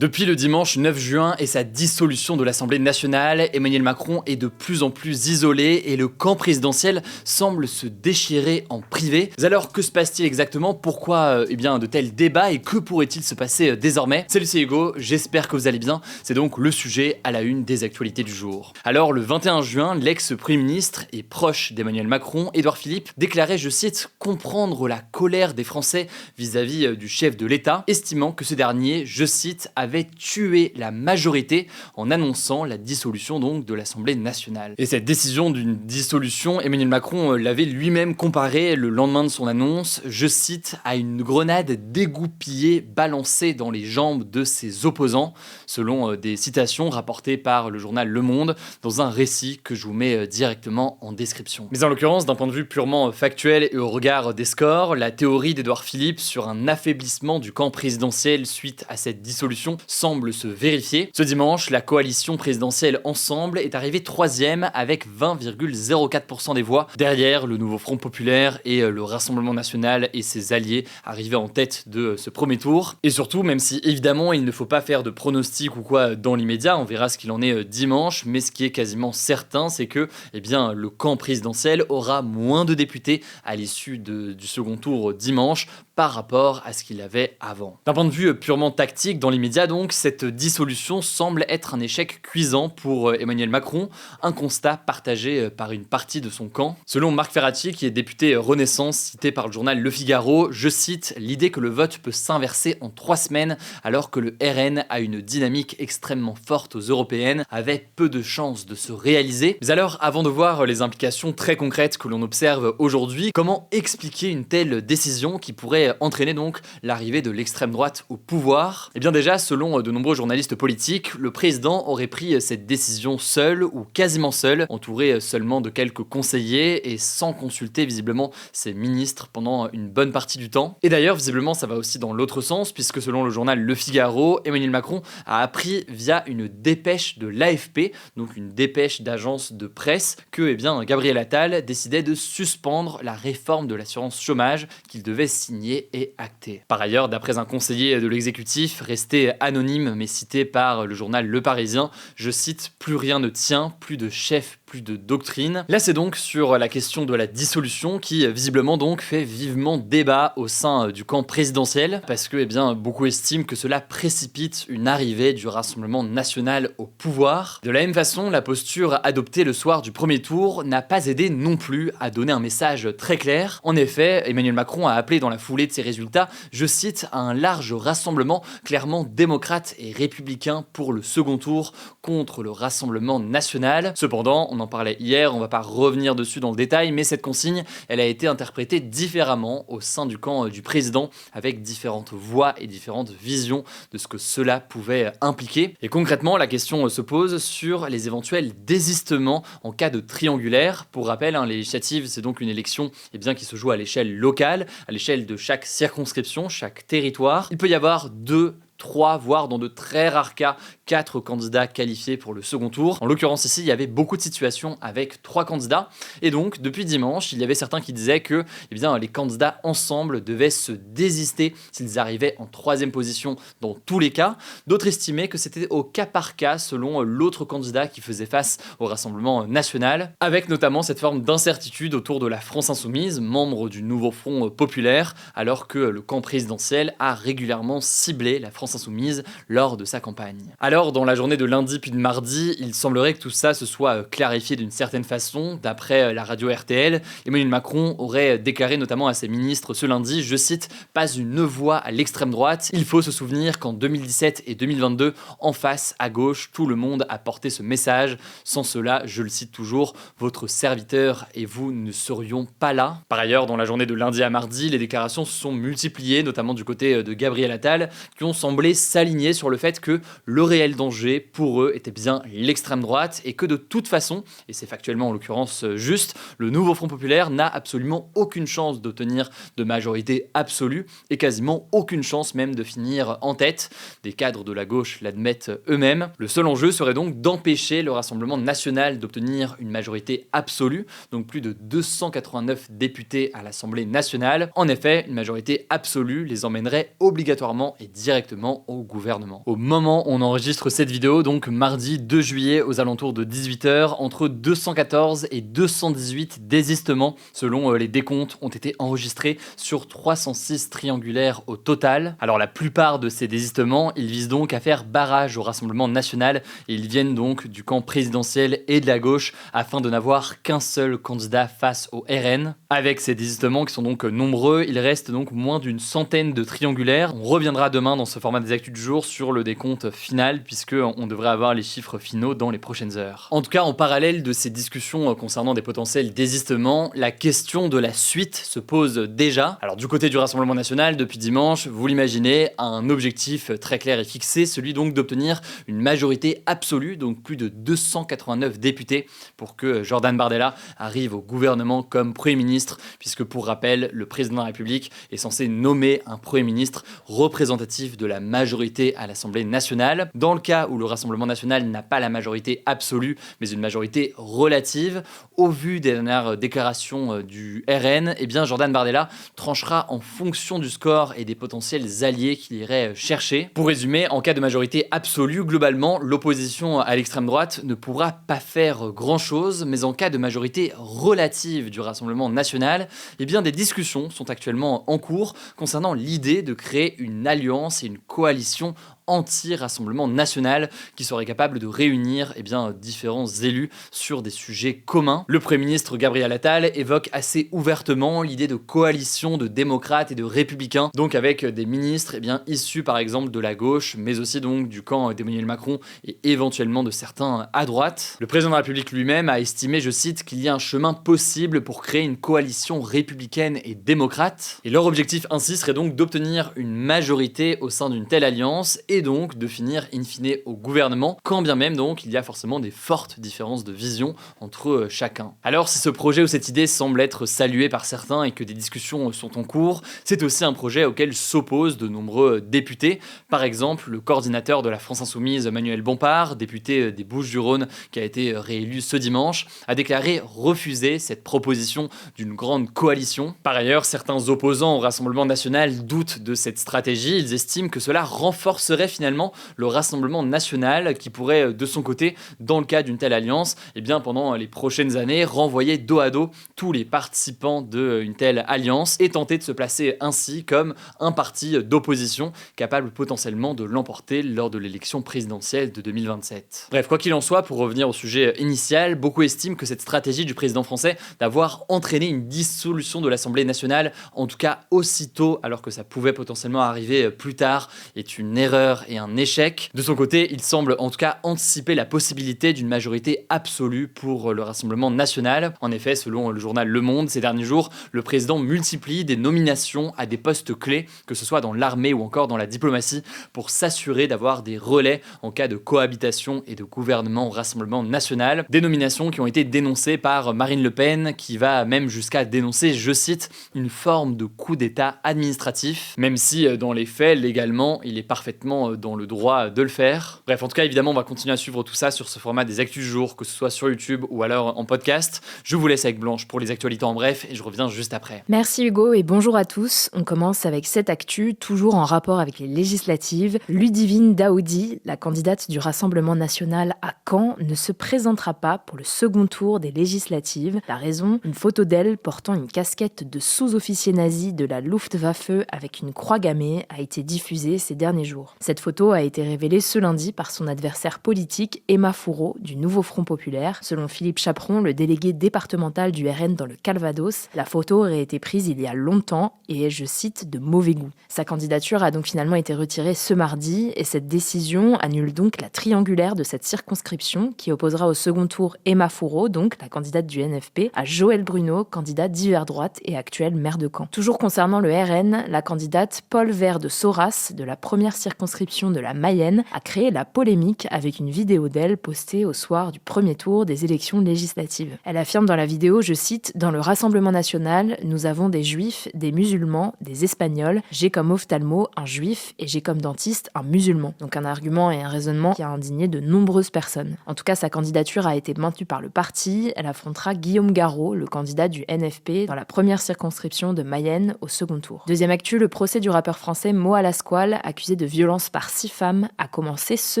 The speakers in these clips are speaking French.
Depuis le dimanche 9 juin et sa dissolution de l'Assemblée nationale, Emmanuel Macron est de plus en plus isolé et le camp présidentiel semble se déchirer en privé. Mais alors que se passe-t-il exactement? Pourquoi de tels débats et que pourrait-il se passer désormais? Salut, c'est Hugo, j'espère que vous allez bien. C'est donc le sujet à la une des actualités du jour. Alors le 21 juin, l'ex-premier ministre et proche d'Emmanuel Macron, Édouard Philippe, déclarait, je cite, comprendre la colère des Français vis-à-vis du chef de l'État, estimant que ce dernier, je cite, avait tué la majorité en annonçant la dissolution donc de l'Assemblée nationale. Et cette décision d'une dissolution, Emmanuel Macron l'avait lui-même comparée le lendemain de son annonce, je cite, à une grenade dégoupillée balancée dans les jambes de ses opposants, selon des citations rapportées par le journal Le Monde dans un récit que je vous mets directement en description. Mais en l'occurrence, d'un point de vue purement factuel et au regard des scores, la théorie d'Édouard Philippe sur un affaiblissement du camp présidentiel suite à cette dissolution semble se vérifier. Ce dimanche, la coalition présidentielle Ensemble est arrivée 3e avec 20,04% des voix, derrière le nouveau Front populaire et le Rassemblement national et ses alliés arrivés en tête de ce premier tour. Et surtout, même si évidemment il ne faut pas faire de pronostics ou quoi dans l'immédiat, on verra ce qu'il en est dimanche, mais ce qui est quasiment certain, c'est que le camp présidentiel aura moins de députés à l'issue du second tour dimanche par rapport à ce qu'il avait avant. D'un point de vue purement tactique, dans l'immédiat donc, cette dissolution semble être un échec cuisant pour Emmanuel Macron, un constat partagé par une partie de son camp. Selon Marc Ferracci, qui est député Renaissance, cité par le journal Le Figaro, je cite, l'idée que le vote peut s'inverser en 3 semaines alors que le RN a une dynamique extrêmement forte aux européennes avait peu de chances de se réaliser. Mais alors, avant de voir les implications très concrètes que l'on observe aujourd'hui, comment expliquer une telle décision qui pourrait entraîner donc l'arrivée de l'extrême droite au pouvoir? Eh bien déjà, selon de nombreux journalistes politiques, le président aurait pris cette décision seul ou quasiment seul, entouré seulement de quelques conseillers et sans consulter visiblement ses ministres pendant une bonne partie du temps. Et d'ailleurs, visiblement, ça va aussi dans l'autre sens, puisque selon le journal Le Figaro, Emmanuel Macron a appris via une dépêche de l'AFP, donc une dépêche d'agence de presse, que Gabriel Attal décidait de suspendre la réforme de l'assurance chômage qu'il devait signer et acter. Par ailleurs, d'après un conseiller de l'exécutif, resté anonyme mais cité par le journal Le Parisien, je cite, plus rien ne tient, plus de chef, plus de doctrine. Là, c'est donc sur la question de la dissolution qui, visiblement donc, fait vivement débat au sein du camp présidentiel, parce que, beaucoup estiment que cela précipite une arrivée du Rassemblement national au pouvoir. De la même façon, la posture adoptée le soir du premier tour n'a pas aidé non plus à donner un message très clair. En effet, Emmanuel Macron a appelé dans la foulée de ses résultats, je cite, à un large rassemblement clairement démocrate et républicain pour le second tour contre le Rassemblement national. Cependant, on en parlait hier, on va pas revenir dessus dans le détail, mais cette consigne, elle a été interprétée différemment au sein du camp du président, avec différentes voix et différentes visions de ce que cela pouvait impliquer. Et concrètement, la question se pose sur les éventuels désistements en cas de triangulaire. Pour rappel, les législatives, c'est donc une élection qui se joue à l'échelle locale, à l'échelle de chaque circonscription, chaque territoire. Il peut y avoir 2, 3, voire dans de très rares cas, 4 candidats qualifiés pour le second tour. En l'occurrence ici, il y avait beaucoup de situations avec 3 candidats. Et donc, depuis dimanche, il y avait certains qui disaient que les candidats ensemble devaient se désister s'ils arrivaient en 3e position dans tous les cas. D'autres estimaient que c'était au cas par cas selon l'autre candidat qui faisait face au Rassemblement national, avec notamment cette forme d'incertitude autour de la France insoumise, membre du nouveau Front populaire, alors que le camp présidentiel a régulièrement ciblé la France insoumise lors de sa campagne. Alors, dans la journée de lundi puis de mardi, il semblerait que tout ça se soit clarifié d'une certaine façon. D'après la radio RTL, Emmanuel Macron aurait déclaré notamment à ses ministres ce lundi, je cite, « Pas une voix à l'extrême droite. Il faut se souvenir qu'en 2017 et 2022, en face, à gauche, tout le monde a porté ce message. Sans cela, je le cite toujours, votre serviteur et vous ne serions pas là. » Par ailleurs, dans la journée de lundi à mardi, les déclarations se sont multipliées, notamment du côté de Gabriel Attal, qui ont semblé s'aligner sur le fait que le réel danger pour eux était bien l'extrême droite et que de toute façon, et c'est factuellement en l'occurrence juste, le nouveau Front populaire n'a absolument aucune chance d'obtenir de majorité absolue et quasiment aucune chance même de finir en tête. Des cadres de la gauche l'admettent eux-mêmes. Le seul enjeu serait donc d'empêcher le Rassemblement national d'obtenir une majorité absolue, donc plus de 289 députés à l'Assemblée nationale. En effet, une majorité absolue les emmènerait obligatoirement et directement directement au gouvernement. Au moment où on enregistre cette vidéo, donc mardi 2 juillet aux alentours de 18h, entre 214 et 218 désistements selon les décomptes ont été enregistrés sur 306 triangulaires au total. Alors la plupart de ces désistements, ils visent donc à faire barrage au Rassemblement national et ils viennent donc du camp présidentiel et de la gauche afin de n'avoir qu'un seul candidat face au RN. Avec ces désistements qui sont donc nombreux, il reste donc moins d'une centaine de triangulaires. On reviendra demain dans ce format des actus du jour sur le décompte final puisque on devrait avoir les chiffres finaux dans les prochaines heures. En tout cas, en parallèle de ces discussions concernant des potentiels désistements, la question de la suite se pose déjà. Alors du côté du Rassemblement national, depuis dimanche, vous l'imaginez, un objectif très clair et fixé, celui donc d'obtenir une majorité absolue, donc plus de 289 députés, pour que Jordan Bardella arrive au gouvernement comme Premier ministre, puisque pour rappel, le président de la République est censé nommer un Premier ministre représentatif de la majorité à l'Assemblée nationale. Dans le cas où le Rassemblement national n'a pas la majorité absolue, mais une majorité relative, au vu des dernières déclarations du RN, eh bien Jordan Bardella tranchera en fonction du score et des potentiels alliés qu'il irait chercher. Pour résumer, en cas de majorité absolue, globalement, l'opposition à l'extrême droite ne pourra pas faire grand-chose, mais en cas de majorité relative du Rassemblement national, eh bien des discussions sont actuellement en cours concernant l'idée de créer une alliance et une coalition anti-Rassemblement national qui serait capable de réunir différents élus sur des sujets communs. Le Premier ministre Gabriel Attal évoque assez ouvertement l'idée de coalition de démocrates et de républicains, donc avec des ministres issus par exemple de la gauche, mais aussi donc du camp d'Emmanuel Macron et éventuellement de certains à droite. Le président de la République lui-même a estimé, je cite, qu'il y a un chemin possible pour créer une coalition républicaine et démocrate. Et leur objectif ainsi serait donc d'obtenir une majorité au sein d'une telle alliance et donc de finir in fine au gouvernement, quand bien même donc il y a forcément des fortes différences de vision entre chacun. Alors si ce projet ou cette idée semble être salué par certains et que des discussions sont en cours, c'est aussi un projet auquel s'opposent de nombreux députés. Par exemple, le coordinateur de la France Insoumise, Manuel Bompard, député des Bouches-du-Rhône qui a été réélu ce dimanche, a déclaré refuser cette proposition d'une grande coalition. Par ailleurs, certains opposants au Rassemblement national doutent de cette stratégie. Ils estiment que cela renforcerait finalement le Rassemblement national qui pourrait de son côté, dans le cas d'une telle alliance, pendant les prochaines années, renvoyer dos à dos tous les participants d'une telle alliance et tenter de se placer ainsi comme un parti d'opposition capable potentiellement de l'emporter lors de l'élection présidentielle de 2027. Bref, quoi qu'il en soit, pour revenir au sujet initial, beaucoup estiment que cette stratégie du président français d'avoir entraîné une dissolution de l'Assemblée nationale, en tout cas aussitôt, alors que ça pouvait potentiellement arriver plus tard, est une erreur et un échec. De son côté, il semble en tout cas anticiper la possibilité d'une majorité absolue pour le Rassemblement national. En effet, selon le journal Le Monde, ces derniers jours, le président multiplie des nominations à des postes clés, que ce soit dans l'armée ou encore dans la diplomatie, pour s'assurer d'avoir des relais en cas de cohabitation et de gouvernement au Rassemblement national. Des nominations qui ont été dénoncées par Marine Le Pen, qui va même jusqu'à dénoncer, je cite, une forme de coup d'État administratif, même si dans les faits, légalement, il est parfaitement dans le droit de le faire. Bref, en tout cas, évidemment, on va continuer à suivre tout ça sur ce format des actus du jour, que ce soit sur YouTube ou alors en podcast. Je vous laisse avec Blanche pour les actualités en bref et je reviens juste après. Merci Hugo et bonjour à tous. On commence avec cette actu, toujours en rapport avec les législatives. Ludivine Daoudi, la candidate du Rassemblement national à Caen, ne se présentera pas pour le second tour des législatives. La raison, une photo d'elle portant une casquette de sous-officier nazi de la Luftwaffe avec une croix gammée a été diffusée ces derniers jours. Cette photo a été révélée ce lundi par son adversaire politique Emma Fourreau du Nouveau Front Populaire. Selon Philippe Chaperon, le délégué départemental du RN dans le Calvados, la photo aurait été prise il y a longtemps et est, je cite, de mauvais goût. Sa candidature a donc finalement été retirée ce mardi et cette décision annule donc la triangulaire de cette circonscription qui opposera au second tour Emma Fourreau, donc la candidate du NFP, à Joël Bruno, candidat d'hiver droite et actuel maire de Caen. Toujours concernant le RN, la candidate Paul Vert de Sauras, de la première circonscription de la Mayenne, a créé la polémique avec une vidéo d'elle postée au soir du premier tour des élections législatives. Elle affirme dans la vidéo, je cite, « Dans le Rassemblement national, nous avons des juifs, des musulmans, des espagnols. J'ai comme ophtalmo un juif et j'ai comme dentiste un musulman. » Donc un argument et un raisonnement qui a indigné de nombreuses personnes. En tout cas, sa candidature a été maintenue par le parti. Elle affrontera Guillaume Garot, le candidat du NFP, dans la première circonscription de Mayenne au second tour. Deuxième actu, le procès du rappeur français Mo Alasquale, accusé de violences violences par 6 femmes a commencé ce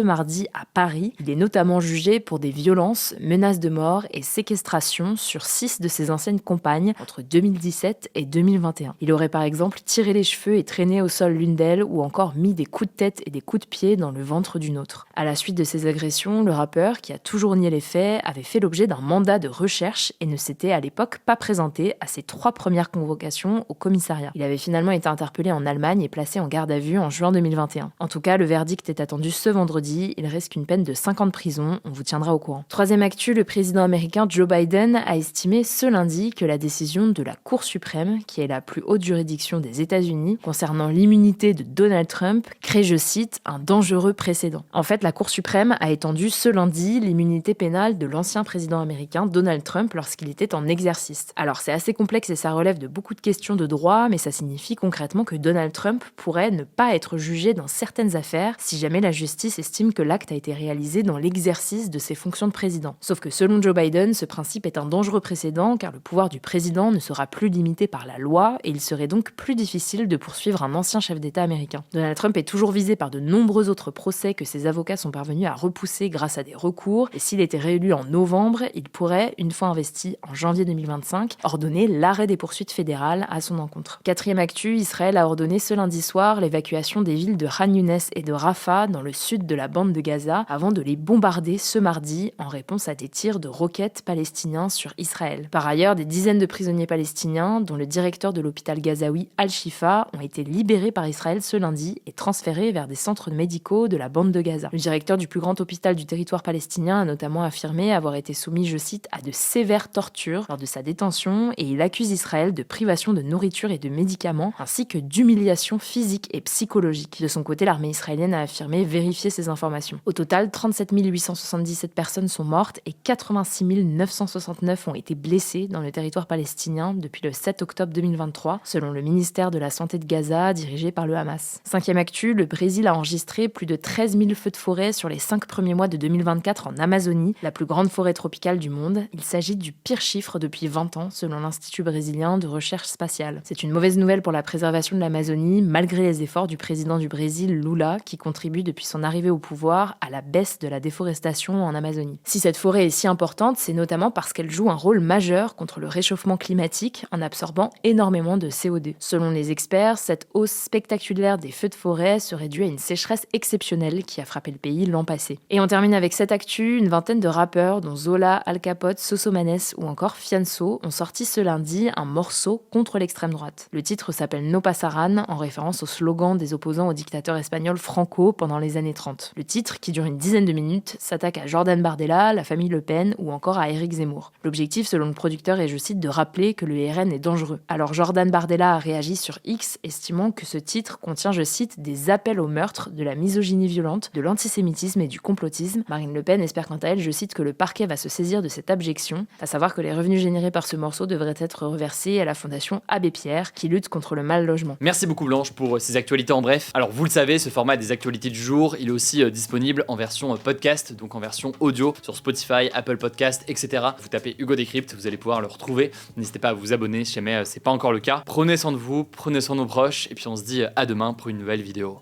mardi à Paris. Il est notamment jugé pour des violences, menaces de mort et séquestration sur 6 de ses anciennes compagnes entre 2017 et 2021. Il aurait par exemple tiré les cheveux et traîné au sol l'une d'elles ou encore mis des coups de tête et des coups de pied dans le ventre d'une autre. À la suite de ces agressions, le rappeur, qui a toujours nié les faits, avait fait l'objet d'un mandat de recherche et ne s'était à l'époque pas présenté à ses 3 premières convocations au commissariat. Il avait finalement été interpellé en Allemagne et placé en garde à vue en juin 2021. En tout cas, le verdict est attendu ce vendredi. Il reste qu'une peine de 5 ans de prison. On vous tiendra au courant. Troisième actu, le président américain Joe Biden a estimé ce lundi que la décision de la Cour suprême, qui est la plus haute juridiction des États-Unis, concernant l'immunité de Donald Trump, crée, je cite, un dangereux précédent. En fait, la Cour suprême a étendu ce lundi l'immunité pénale de l'ancien président américain Donald Trump lorsqu'il était en exercice. Alors c'est assez complexe et ça relève de beaucoup de questions de droit, mais ça signifie concrètement que Donald Trump pourrait ne pas être jugé dans certaines affaires si jamais la justice estime que l'acte a été réalisé dans l'exercice de ses fonctions de président. Sauf que selon Joe Biden, ce principe est un dangereux précédent car le pouvoir du président ne sera plus limité par la loi et il serait donc plus difficile de poursuivre un ancien chef d'État américain. Donald Trump est toujours visé par de nombreux autres procès que ses avocats sont parvenus à repousser grâce à des recours et s'il était réélu en novembre, il pourrait, une fois investi en janvier 2025, ordonner l'arrêt des poursuites fédérales à son encontre. Quatrième actu, Israël a ordonné ce lundi soir l'évacuation des villes de Khan Younes et de Rafah dans le sud de la bande de Gaza avant de les bombarder ce mardi en réponse à des tirs de roquettes palestiniens sur Israël. Par ailleurs, des dizaines de prisonniers palestiniens, dont le directeur de l'hôpital gazaoui Al-Shifa, ont été libérés par Israël ce lundi et transférés vers des centres médicaux de la bande de Gaza. Le directeur du plus grand hôpital du territoire palestinien a notamment affirmé avoir été soumis, je cite, à de sévères tortures lors de sa détention et il accuse Israël de privation de nourriture et de médicaments ainsi que d'humiliation physique et psychologique. De son côté, l'armée israélienne a affirmé vérifier ces informations. Au total, 37 877 personnes sont mortes et 86 969 ont été blessées dans le territoire palestinien depuis le 7 octobre 2023, selon le ministère de la Santé de Gaza, dirigé par le Hamas. Cinquième actu, le Brésil a enregistré plus de 13 000 feux de forêt sur les 5 premiers mois de 2024 en Amazonie, la plus grande forêt tropicale du monde. Il s'agit du pire chiffre depuis 20 ans, selon l'Institut brésilien de recherche spatiale. C'est une mauvaise nouvelle pour la préservation de l'Amazonie, malgré les efforts du président du Brésil, Lula, qui contribue depuis son arrivée au pouvoir à la baisse de la déforestation en Amazonie. Si cette forêt est si importante, c'est notamment parce qu'elle joue un rôle majeur contre le réchauffement climatique en absorbant énormément de CO2. Selon les experts, cette hausse spectaculaire des feux de forêt serait due à une sécheresse exceptionnelle qui a frappé le pays l'an passé. Et on termine avec cette actu, une vingtaine de rappeurs dont Zola, Al Capote, Sosomanes ou encore Fianso ont sorti ce lundi un morceau contre l'extrême droite. Le titre s'appelle No Pasaran, en référence au slogan des opposants au dictateur espagnol Franco pendant les années 30. Le titre, qui dure une dizaine de minutes, s'attaque à Jordan Bardella, la famille Le Pen ou encore à Éric Zemmour. L'objectif, selon le producteur, est, je cite, de rappeler que le RN est dangereux. Alors Jordan Bardella a réagi sur X, estimant que ce titre contient, je cite, des appels au meurtre, de la misogynie violente, de l'antisémitisme et du complotisme. Marine Le Pen espère quant à elle, je cite, que le parquet va se saisir de cette abjection, à savoir que les revenus générés par ce morceau devraient être reversés à la fondation Abbé Pierre, qui lutte contre le mal logement. Merci beaucoup Blanche pour ces actualités en bref. Alors vous le savez, ce format des actualités du jour, il est aussi disponible en version podcast, donc en version audio sur Spotify, Apple Podcast, etc. Vous tapez Hugo Décrypte, vous allez pouvoir le retrouver. N'hésitez pas à vous abonner si jamais c'est pas encore le cas. Prenez soin de vous, prenez soin de nos proches, et puis on se dit à demain pour une nouvelle vidéo.